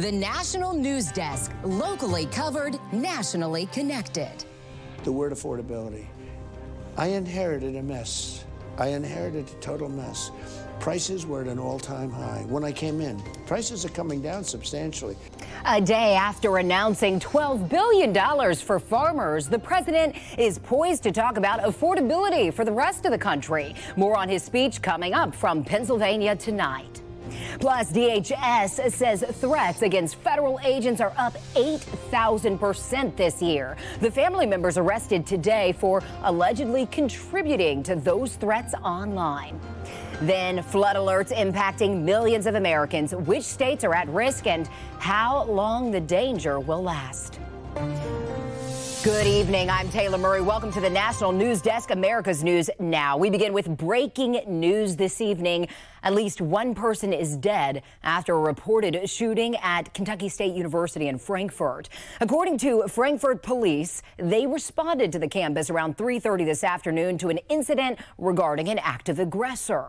The National News Desk, locally covered, nationally connected. The word affordability. I inherited a mess. I inherited a total mess. Prices were at an all-time high when I came in. Prices are coming down substantially. A day after announcing $12 billion for farmers, the president is poised to talk about affordability for the rest of the country. More on his speech coming up from Pennsylvania tonight. Plus, DHS says threats against federal agents are up 8,000% this year. The family members arrested today for allegedly contributing to those threats online. Then flood alerts impacting millions of Americans. Which states are at risk and how long the danger will last. Good evening. I'm Taylor Murray. Welcome to the National News Desk, America's News Now. We begin with breaking news this evening. At least one person is dead after a reported shooting at Kentucky State University in Frankfort. According to Frankfort police, they responded to the campus around 3:30 this afternoon to an incident regarding an active aggressor.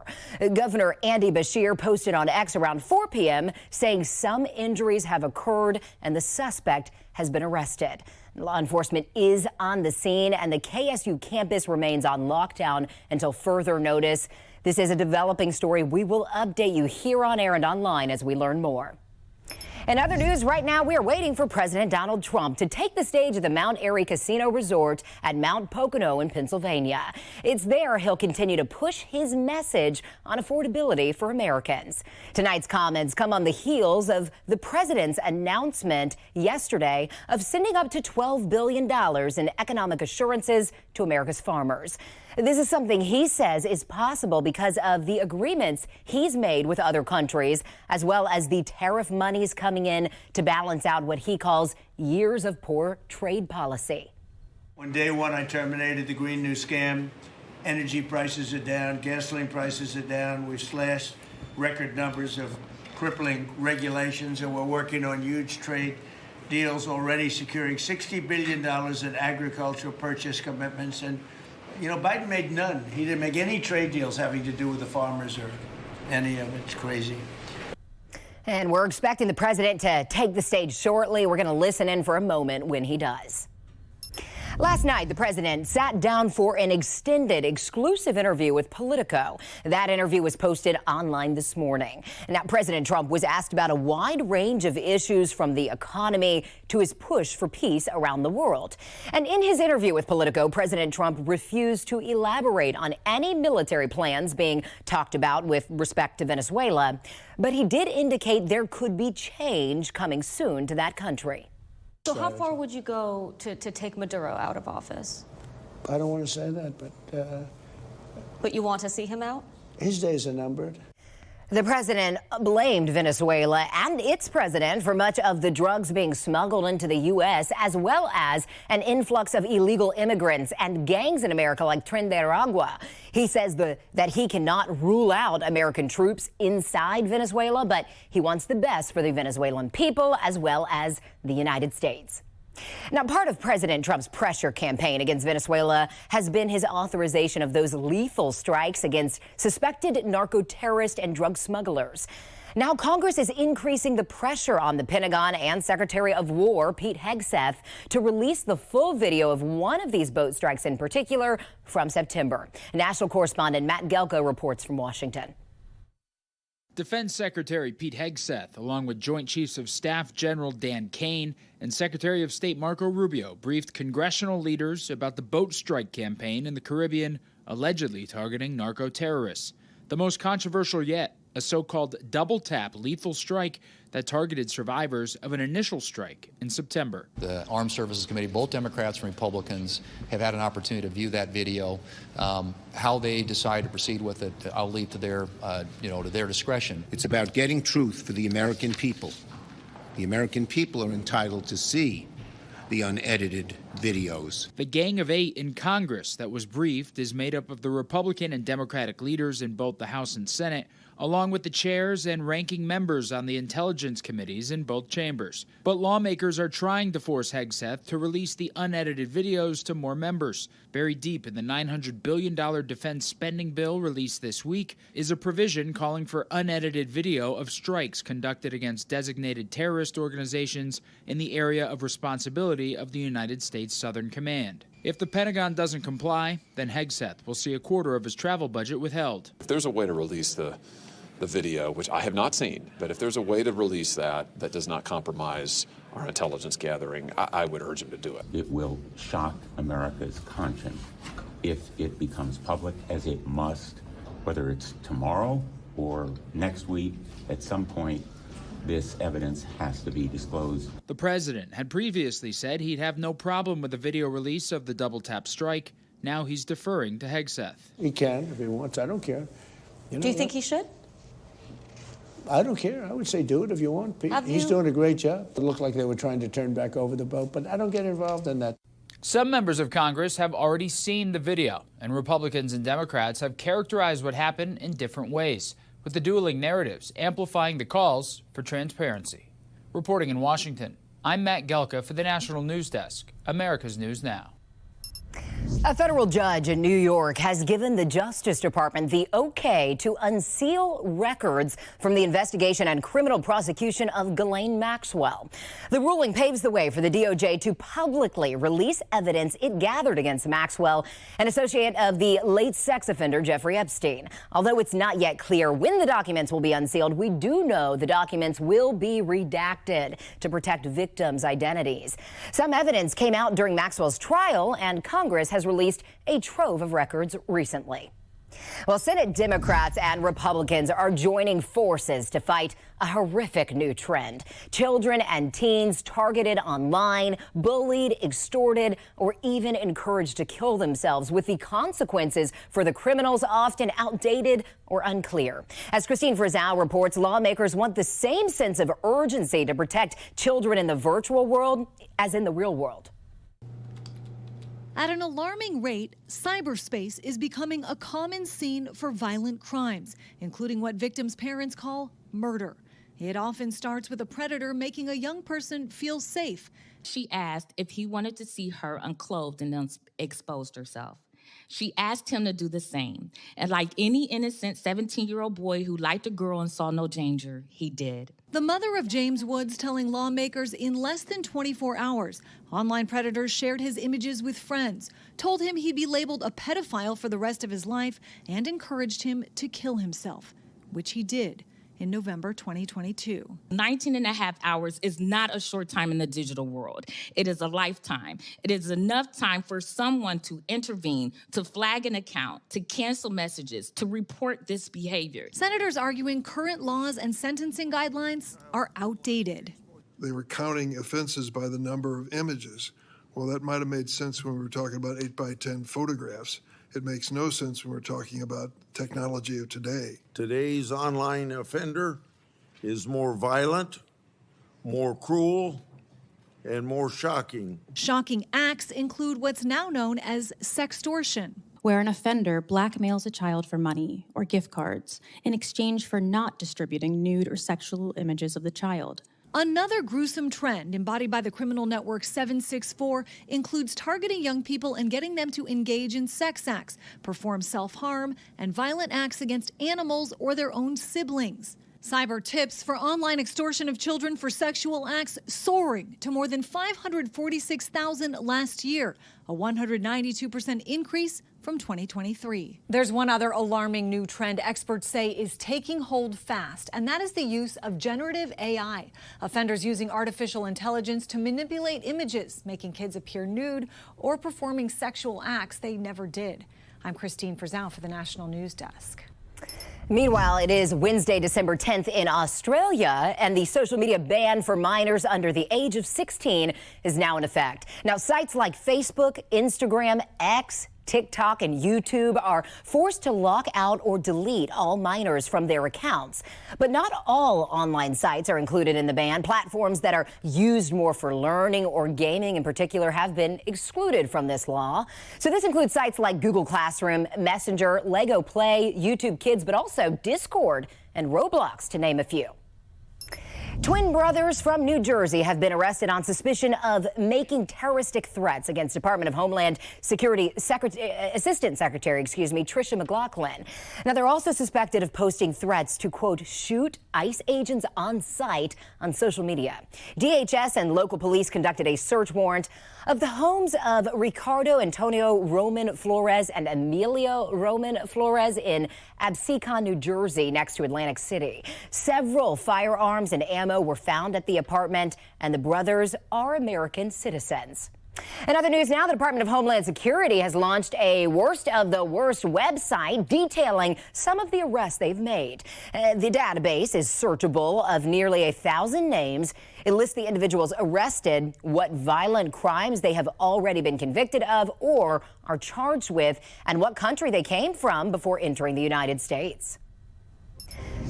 Governor Andy Beshear posted on X around 4 p.m. saying some injuries have occurred and the suspect has been arrested. Law enforcement is on the scene and the KSU campus remains on lockdown until further notice. This is a developing story. We will update you here on air and online as we learn more. In other news, right now we are waiting for President Donald Trump to take the stage at the Mount Airy Casino Resort at Mount Pocono in Pennsylvania. It's there he'll continue to push his message on affordability for Americans. Tonight's comments come on the heels of the president's announcement yesterday of sending up to $12 billion in economic assurances to America's farmers. This is something he says is possible because of the agreements he's made with other countries, as well as the tariff monies coming in to balance out what he calls years of poor trade policy. On day one, I terminated the Green New Scam. Energy prices are down, gasoline prices are down. We've slashed record numbers of crippling regulations, and we're working on huge trade deals already, securing $60 billion in agricultural purchase commitments. And you know, Biden made none. He didn't make any trade deals having to do with the farmers or any of it. It's crazy. And we're expecting the president to take the stage shortly. We're going to listen in for a moment when he does. Last night, the president sat down for an extended, exclusive interview with Politico. That interview was posted online this morning. Now, President Trump was asked about a wide range of issues from the economy to his push for peace around the world. And in his interview with Politico, President Trump refused to elaborate on any military plans being talked about with respect to Venezuela. But he did indicate there could be change coming soon to that country. So how far would you go to take Maduro out of office? I don't want to say that, But you want to see him out? His days are numbered. The president blamed Venezuela and its president for much of the drugs being smuggled into the U.S., as well as an influx of illegal immigrants and gangs in America like Tren de Aragua. He says that he cannot rule out American troops inside Venezuela, but he wants the best for the Venezuelan people as well as the United States. Now, part of President Trump's pressure campaign against Venezuela has been his authorization of those lethal strikes against suspected narco-terrorist and drug smugglers. Now, Congress is increasing the pressure on the Pentagon and Secretary of War Pete Hegseth to release the full video of one of these boat strikes in particular from September. National correspondent Matt Gelko reports from Washington. Defense Secretary Pete Hegseth, along with Joint Chiefs of Staff General Dan Kane and Secretary of State Marco Rubio, briefed congressional leaders about the boat strike campaign in the Caribbean allegedly targeting narco-terrorists. The most controversial yet, a so-called double-tap lethal strike that targeted survivors of an initial strike in September. The Armed Services Committee, both Democrats and Republicans, have had an opportunity to view that video. How they decide to proceed with it, I'll leave to their, to their discretion. It's about getting truth for the American people. The American people are entitled to see the unedited videos. The Gang of Eight in Congress that was briefed is made up of the Republican and Democratic leaders in both the House and Senate, along with the chairs and ranking members on the intelligence committees in both chambers. But lawmakers are trying to force Hegseth to release the unedited videos to more members. Buried deep in the $900 billion defense spending bill released this week is a provision calling for unedited video of strikes conducted against designated terrorist organizations in the area of responsibility of the United States Southern Command. If the Pentagon doesn't comply, then Hegseth will see a quarter of his travel budget withheld. If there's a way to release the video, which I have not seen, but if there's a way to release that does not compromise our intelligence gathering, I would urge him to do it. It will shock America's conscience if it becomes public, as it must, whether it's tomorrow or next week. At some point, this evidence has to be disclosed. The president had previously said he'd have no problem with the video release of the double-tap strike. Now he's deferring to Hegseth. He can if he wants. I don't care. Do you think he should? I don't care. I would say do it if you want. He's doing a great job. It looked like they were trying to turn back over the boat, but I don't get involved in that. Some members of Congress have already seen the video, and Republicans and Democrats have characterized what happened in different ways, with the dueling narratives amplifying the calls for transparency. Reporting in Washington, I'm Matt Gelka for the National News Desk, America's News Now. A federal judge in New York has given the Justice Department the okay to unseal records from the investigation and criminal prosecution of Ghislaine Maxwell. The ruling paves the way for the DOJ to publicly release evidence it gathered against Maxwell, an associate of the late sex offender Jeffrey Epstein. Although it's not yet clear when the documents will be unsealed, we do know the documents will be redacted to protect victims' identities. Some evidence came out during Maxwell's trial, and Congress has released a trove of records recently. Well, Senate Democrats and Republicans are joining forces to fight a horrific new trend. Children and teens targeted online, bullied, extorted, or even encouraged to kill themselves, with the consequences for the criminals often outdated or unclear. As Christine Frizzell reports, lawmakers want the same sense of urgency to protect children in the virtual world as in the real world. At an alarming rate, cyberspace is becoming a common scene for violent crimes, including what victims' parents call murder. It often starts with a predator making a young person feel safe. She asked if he wanted to see her unclothed and exposed herself. She asked him to do the same. And like any innocent 17-year-old boy who liked a girl and saw no danger, he did. The mother of James Woods telling lawmakers in less than 24 hours, online predators shared his images with friends, told him he'd be labeled a pedophile for the rest of his life, and encouraged him to kill himself, which he did in November 2022. 19 and a half hours is not a short time in the digital world. It is a lifetime. It is enough time for someone to intervene, to flag an account, to cancel messages, to report this behavior. Senators arguing current laws and sentencing guidelines are outdated. They were counting offenses by the number of images. Well, that might have made sense when we were talking about 8x10 photographs. It makes no sense when we're talking about technology of today. Today's online offender is more violent, more cruel, and more shocking. Shocking acts include what's now known as sextortion, where an offender blackmails a child for money or gift cards in exchange for not distributing nude or sexual images of the child. Another gruesome trend embodied by the criminal network 764 includes targeting young people and getting them to engage in sex acts, perform self-harm, and violent acts against animals or their own siblings. Cyber tips for online extortion of children for sexual acts soaring to more than 546,000 last year, a 192% increase from 2023. There's one other alarming new trend experts say is taking hold fast, and that is the use of generative AI. Offenders using artificial intelligence to manipulate images, making kids appear nude or performing sexual acts they never did. I'm Christine Frizzell for the National News Desk. Meanwhile, it is Wednesday, December 10th in Australia, and the social media ban for minors under the age of 16 is now in effect. Now, sites like Facebook, Instagram, X, TikTok and YouTube are forced to lock out or delete all minors from their accounts. But not all online sites are included in the ban. Platforms that are used more for learning or gaming in particular have been excluded from this law. So this includes sites like Google Classroom, Messenger, Lego Play, YouTube Kids, but also Discord and Roblox, to name a few. Twin brothers from New Jersey have been arrested on suspicion of making terroristic threats against Department of Homeland Security Assistant Secretary, Tricia McLaughlin. Now, they're also suspected of posting threats to, quote, shoot ICE agents on site on social media. DHS and local police conducted a search warrant of the homes of Ricardo Antonio Roman Flores and Emilio Roman Flores in Absecon, New Jersey, next to Atlantic City. Several firearms and ammo were found at the apartment, and the brothers are American citizens. In other news now, the Department of Homeland Security has launched a worst of the worst website detailing some of the arrests they've made. The database is searchable of nearly 1,000 names. It lists the individuals arrested, what violent crimes they have already been convicted of or are charged with, and what country they came from before entering the United States.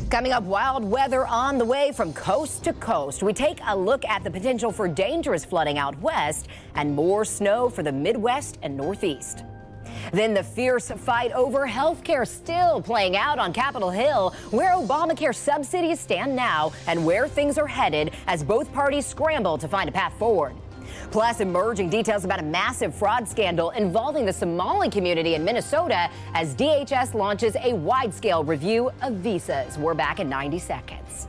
Coming up, wild weather on the way from coast to coast. We take a look at the potential for dangerous flooding out west and more snow for the Midwest and Northeast. Then the fierce fight over health care still playing out on Capitol Hill, where Obamacare subsidies stand now and where things are headed as both parties scramble to find a path forward. Plus, emerging details about a massive fraud scandal involving the Somali community in Minnesota as DHS launches a wide-scale review of visas. We're back in 90 seconds.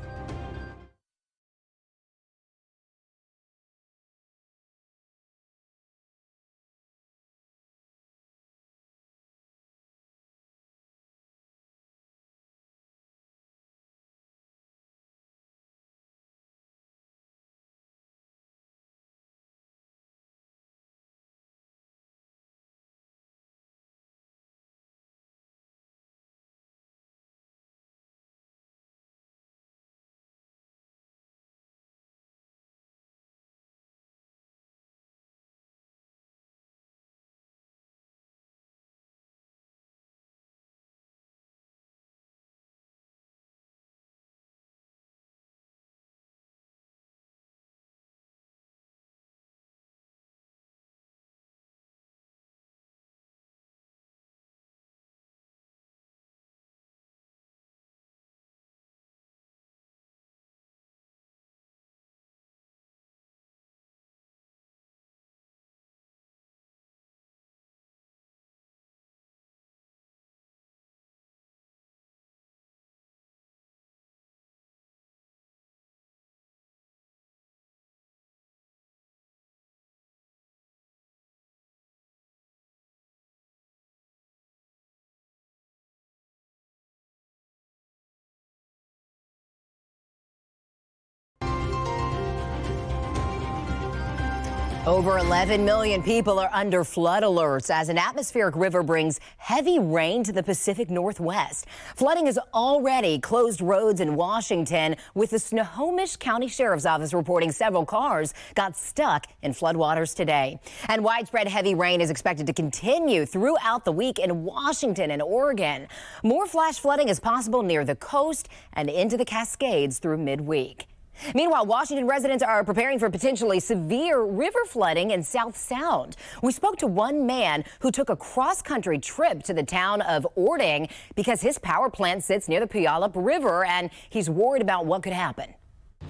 Over 11 million people are under flood alerts as an atmospheric river brings heavy rain to the Pacific Northwest. Flooding has already closed roads in Washington, with the Snohomish County Sheriff's Office reporting several cars got stuck in floodwaters today. And widespread heavy rain is expected to continue throughout the week in Washington and Oregon. More flash flooding is possible near the coast and into the Cascades through midweek. Meanwhile, Washington residents are preparing for potentially severe river flooding in South Sound. We spoke to one man who took a cross-country trip to the town of Ording because his power plant sits near the Puyallup River, and he's worried about what could happen.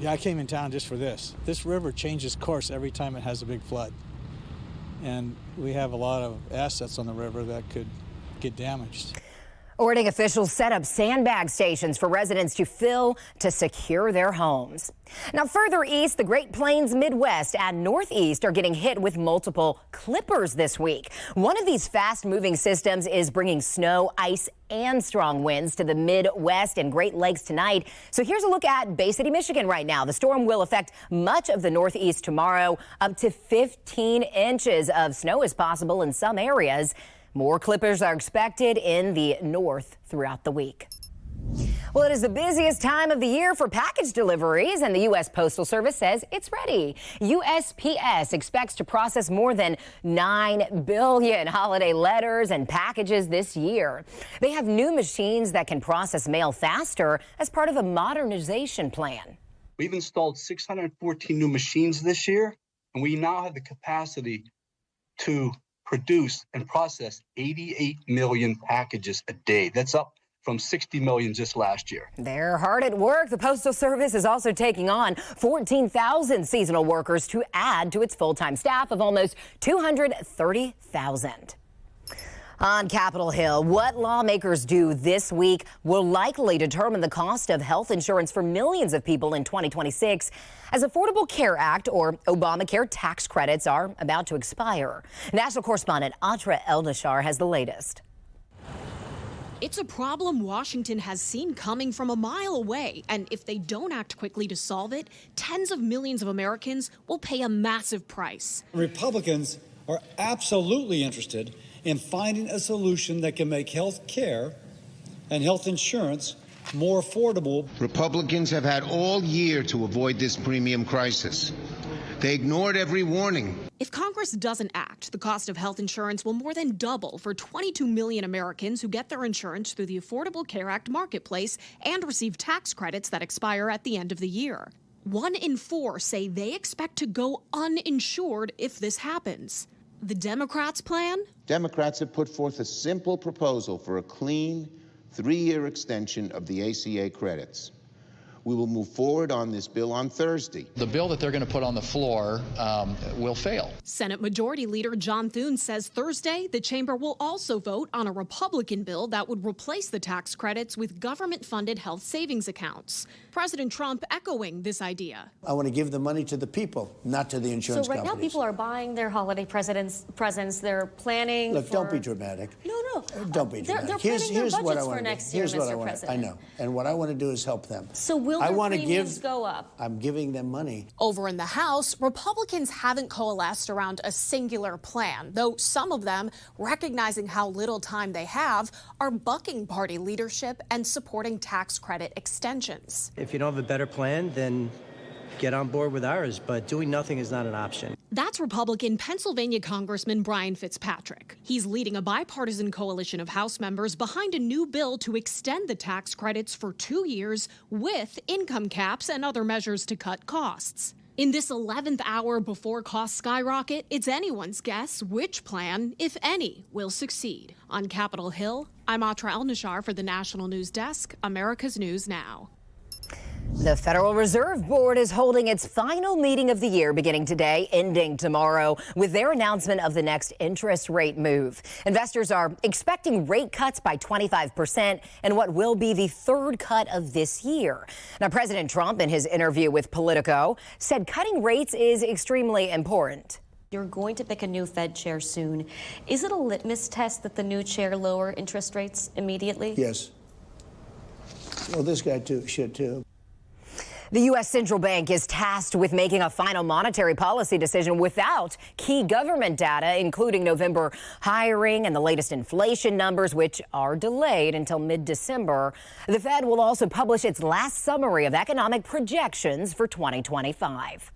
Yeah, I came in town just for this. This river changes course every time it has a big flood. And we have a lot of assets on the river that could get damaged. Ording officials set up sandbag stations for residents to fill to secure their homes. Now, further east, the Great Plains, Midwest, and Northeast are getting hit with multiple clippers this week. One of these fast-moving systems is bringing snow, ice, and strong winds to the Midwest and Great Lakes tonight. So here's a look at Bay City, Michigan right now. The storm will affect much of the Northeast tomorrow. Up to 15 inches of snow is possible in some areas. More clippers are expected in the north throughout the week. Well, it is the busiest time of the year for package deliveries, and the U.S. Postal Service says it's ready. USPS expects to process more than 9 billion holiday letters and packages this year. They have new machines that can process mail faster as part of a modernization plan. We've installed 614 new machines this year, and we now have the capacity to produce and process 88 million packages a day. That's up from 60 million just last year. They're hard at work. The Postal Service is also taking on 14,000 seasonal workers to add to its full-time staff of almost 230,000. On Capitol Hill, what lawmakers do this week will likely determine the cost of health insurance for millions of people in 2026 as Affordable Care Act or Obamacare tax credits are about to expire. National correspondent Atra Eldashar has the latest. It's a problem Washington has seen coming from a mile away, and if they don't act quickly to solve it, tens of millions of Americans will pay a massive price. Republicans are absolutely interested in finding a solution that can make health care and health insurance more affordable. Republicans have had all year to avoid this premium crisis. They ignored every warning. If Congress doesn't act, the cost of health insurance will more than double for 22 million Americans who get their insurance through the Affordable Care Act marketplace and receive tax credits that expire at the end of the year. 1 in 4 say they expect to go uninsured if this happens. The Democrats' plan? Democrats have put forth a simple proposal for a clean 3-year extension of the ACA credits. We will move forward on this bill on Thursday. The bill that they're going to put on the floor will fail. Senate Majority Leader John Thune says Thursday the chamber will also vote on a Republican bill that would replace the tax credits with government-funded health savings accounts. President Trump echoing this idea. I want to give the money to the people, not to the insurance companies. So right now people are buying their holiday presents, they're planning Look, don't be dramatic. No. Don't be dramatic. They're planning their budgets for next year, Mr. President. I know. And what I want to do is help them. So will their premiums go up? I'm giving them money. Over in the House, Republicans haven't coalesced around a singular plan, though some of them, recognizing how little time they have, are bucking party leadership and supporting tax credit extensions. If you don't have a better plan, then get on board with ours, but doing nothing is not an option. That's Republican Pennsylvania Congressman Brian Fitzpatrick. He's leading a bipartisan coalition of House members behind a new bill to extend the tax credits for 2 years with income caps and other measures to cut costs. In this 11th hour before costs skyrocket, it's anyone's guess which plan, if any, will succeed. On Capitol Hill, I'm Atra Elnashar for the National News Desk, America's News Now. The Federal Reserve Board is holding its final meeting of the year beginning today, ending tomorrow, with their announcement of the next interest rate move. Investors are expecting rate cuts by 25% and what will be the third cut of this year. Now, President Trump, in his interview with Politico, said cutting rates is extremely important. You're going to pick a new Fed chair soon. Is it a litmus test that the new chair lower interest rates immediately? Yes. Well, this guy should too. The U.S. Central Bank is tasked with making a final monetary policy decision without key government data, including November hiring and the latest inflation numbers, which are delayed until mid-December. The Fed will also publish its last summary of economic projections for 2025.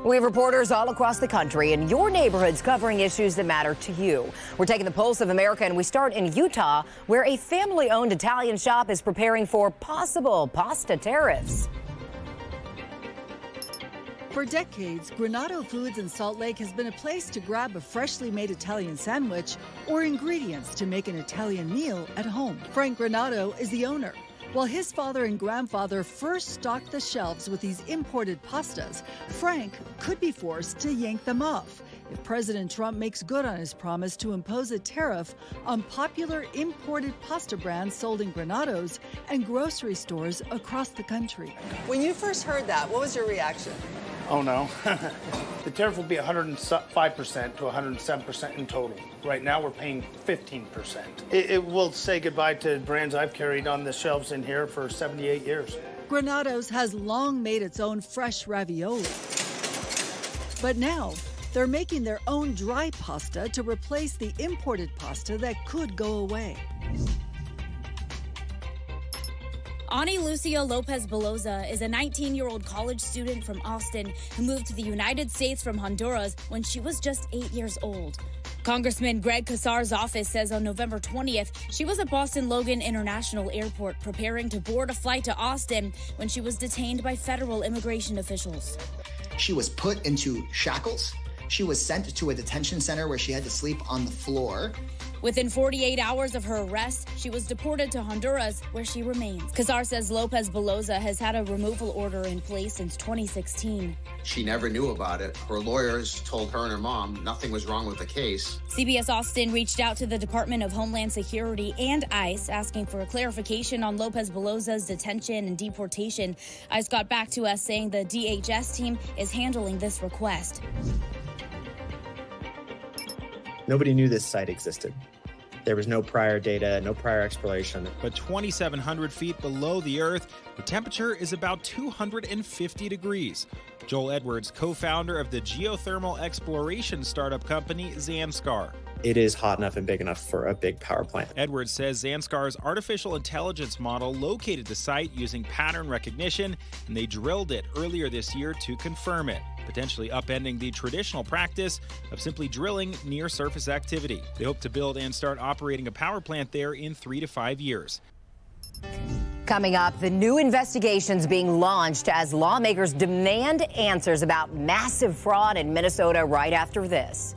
We have reporters all across the country in your neighborhoods covering issues that matter to you. We're taking the pulse of America, and we start in Utah, where a family-owned Italian shop is preparing for possible pasta tariffs. For decades, Granato Foods in Salt Lake has been a place to grab a freshly made Italian sandwich or ingredients to make an Italian meal at home. Frank Granato is the owner. While his father and grandfather first stocked the shelves with these imported pastas, Frank could be forced to yank them off if President Trump makes good on his promise to impose a tariff on popular imported pasta brands sold in Granatos and grocery stores across the country. When you first heard that, what was your reaction? Oh no. The tariff will be 105% to 107% in total. Right now we're paying 15%. It will say goodbye to brands I've carried on the shelves in here for 78 years. Granatos has long made its own fresh ravioli. But now they're making their own dry pasta to replace the imported pasta that could go away. Ani Lucia Lopez Beloza is a 19-year-old college student from Austin who moved to the United States from Honduras when she was just 8 years old. Congressman Greg Casar's office says on November 20th, she was at Boston Logan International Airport preparing to board a flight to Austin when she was detained by federal immigration officials. She was put into shackles. She was sent to a detention center where she had to sleep on the floor. Within 48 hours of her arrest, she was deported to Honduras, where she remains. Kazar says Lopez Beloza has had a removal order in place since 2016. She never knew about it. Her lawyers told her and her mom nothing was wrong with the case. CBS Austin reached out to the Department of Homeland Security and ICE asking for a clarification on Lopez Beloza's detention and deportation. ICE got back to us saying the DHS team is handling this request. Nobody knew this site existed. There was no prior data, no prior exploration. But 2,700 feet below the Earth, the temperature is about 250 degrees. Joel Edwards, co-founder of the geothermal exploration startup company Zanskar. It is hot enough and big enough for a big power plant. Edwards says Zanskar's artificial intelligence model located the site using pattern recognition, and they drilled it earlier this year to confirm it, potentially upending the traditional practice of simply drilling near surface activity. They hope to build and start operating a power plant there in 3 to 5 years. Coming up, the new investigations being launched as lawmakers demand answers about massive fraud in Minnesota right after this.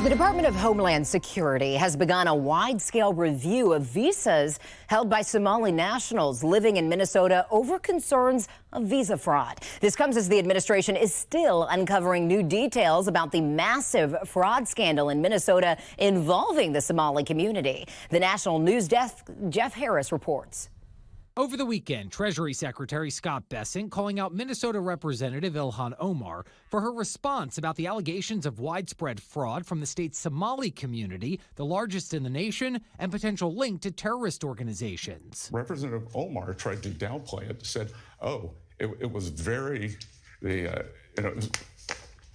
The Department of Homeland Security has begun a wide-scale review of visas held by Somali nationals living in Minnesota over concerns of visa fraud. This comes as the administration is still uncovering new details about the massive fraud scandal in Minnesota involving the Somali community. The National News Desk, Jeff Harris reports. Over the weekend, Treasury Secretary Scott Bessent calling out Minnesota Representative Ilhan Omar for her response about the allegations of widespread fraud from the state's Somali community, the largest in the nation, and potential link to terrorist organizations. Representative Omar tried to downplay it, said, "Oh, it was very, it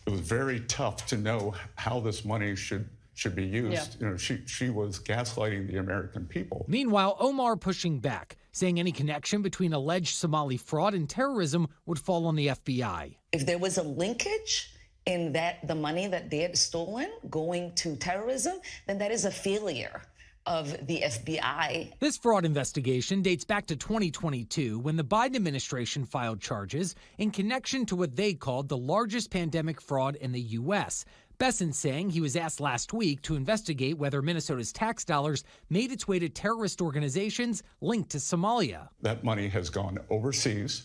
was very tough to know how this money should be used." Yeah. She was gaslighting the American people. Meanwhile, Omar pushing back, saying any connection between alleged Somali fraud and terrorism would fall on the FBI. If there was a linkage in that the money that they had stolen going to terrorism, then that is a failure of the FBI. This fraud investigation dates back to 2022 when the Biden administration filed charges in connection to what they called the largest pandemic fraud in the U.S. Bessent saying he was asked last week to investigate whether Minnesota's tax dollars made its way to terrorist organizations linked to Somalia. That money has gone overseas,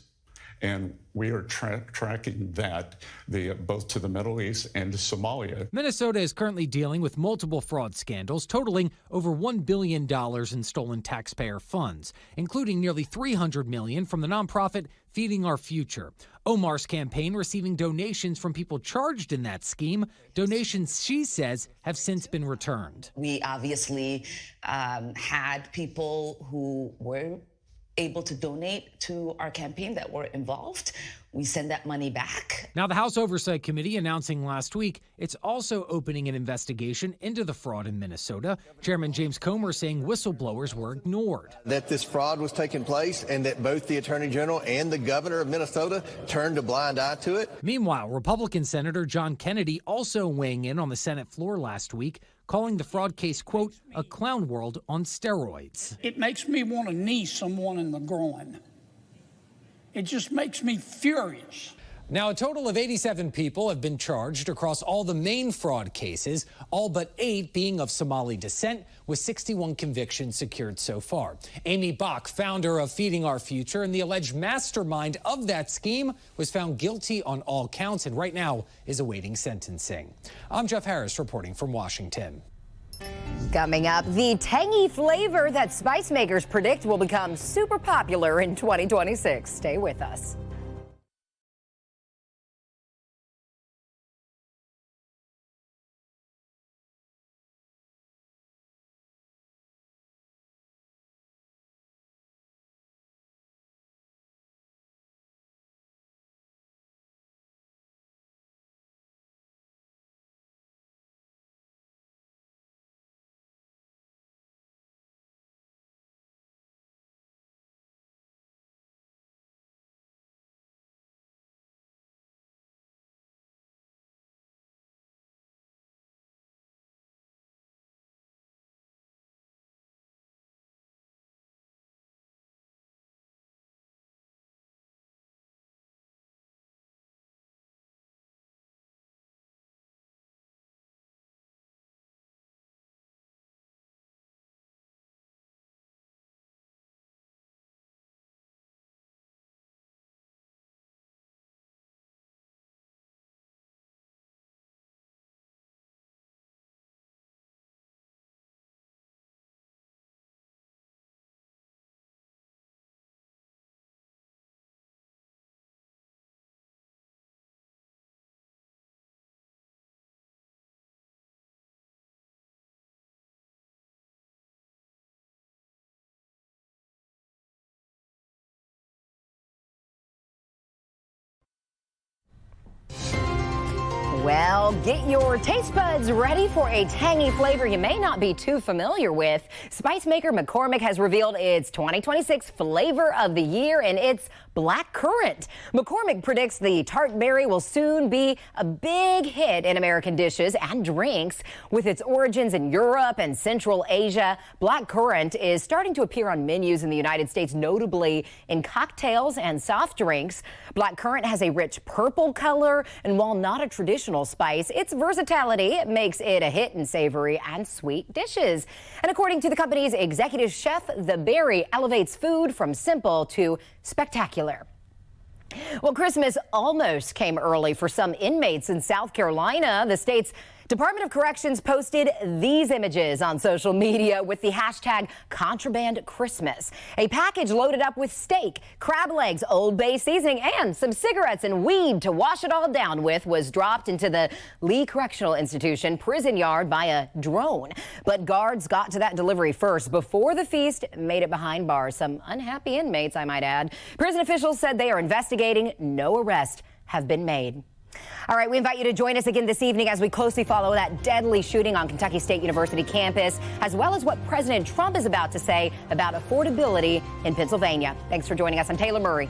and we are tracking that both to the Middle East and to Somalia. Minnesota is currently dealing with multiple fraud scandals totaling over $1 billion in stolen taxpayer funds, including nearly $300 million from the nonprofit Feeding Our Future. Omar's campaign receiving donations from people charged in that scheme, donations she says have since been returned. We obviously had people who were able to donate to our campaign that were involved. We send that money back. Now, the House Oversight Committee announcing last week it's also opening an investigation into the fraud in Minnesota. Chairman James Comer saying whistleblowers were ignored. That this fraud was taking place and that both the Attorney General and the Governor of Minnesota turned a blind eye to it. Meanwhile, Republican Senator John Kennedy also weighing in on the Senate floor last week, calling the fraud case, quote, a clown world on steroids. It makes me want to knee someone in the groin. It just makes me furious. Now, a total of 87 people have been charged across all the main fraud cases, all but 8 being of Somali descent, with 61 convictions secured so far. Amy Bach, founder of Feeding Our Future and the alleged mastermind of that scheme, was found guilty on all counts and right now is awaiting sentencing. I'm Jeff Harris reporting from Washington. Coming up, the tangy flavor that spice makers predict will become super popular in 2026. Stay with us. Well, get your taste buds ready for a tangy flavor you may not be too familiar with. Spice maker McCormick has revealed its 2026 flavor of the year, and it's black currant. McCormick predicts the tart berry will soon be a big hit in American dishes and drinks. With its origins in Europe and Central Asia, black currant is starting to appear on menus in the United States, notably in cocktails and soft drinks. Black currant has a rich purple color, and while not a traditional spice, its versatility makes it a hit in savory and sweet dishes. And according to the company's executive chef, the berry elevates food from simple to spectacular. Well, Christmas almost came early for some inmates in South Carolina. The state's Department of Corrections posted these images on social media with the hashtag Contraband Christmas. A package loaded up with steak, crab legs, Old Bay seasoning, and some cigarettes and weed to wash it all down with was dropped into the Lee Correctional Institution prison yard by a drone. But guards got to that delivery first before the feast made it behind bars. Some unhappy inmates, I might add. Prison officials said they are investigating. No arrests have been made. All right, we invite you to join us again this evening as we closely follow that deadly shooting on Kentucky State University campus, as well as what President Trump is about to say about affordability in Pennsylvania. Thanks for joining us. I'm Taylor Murray.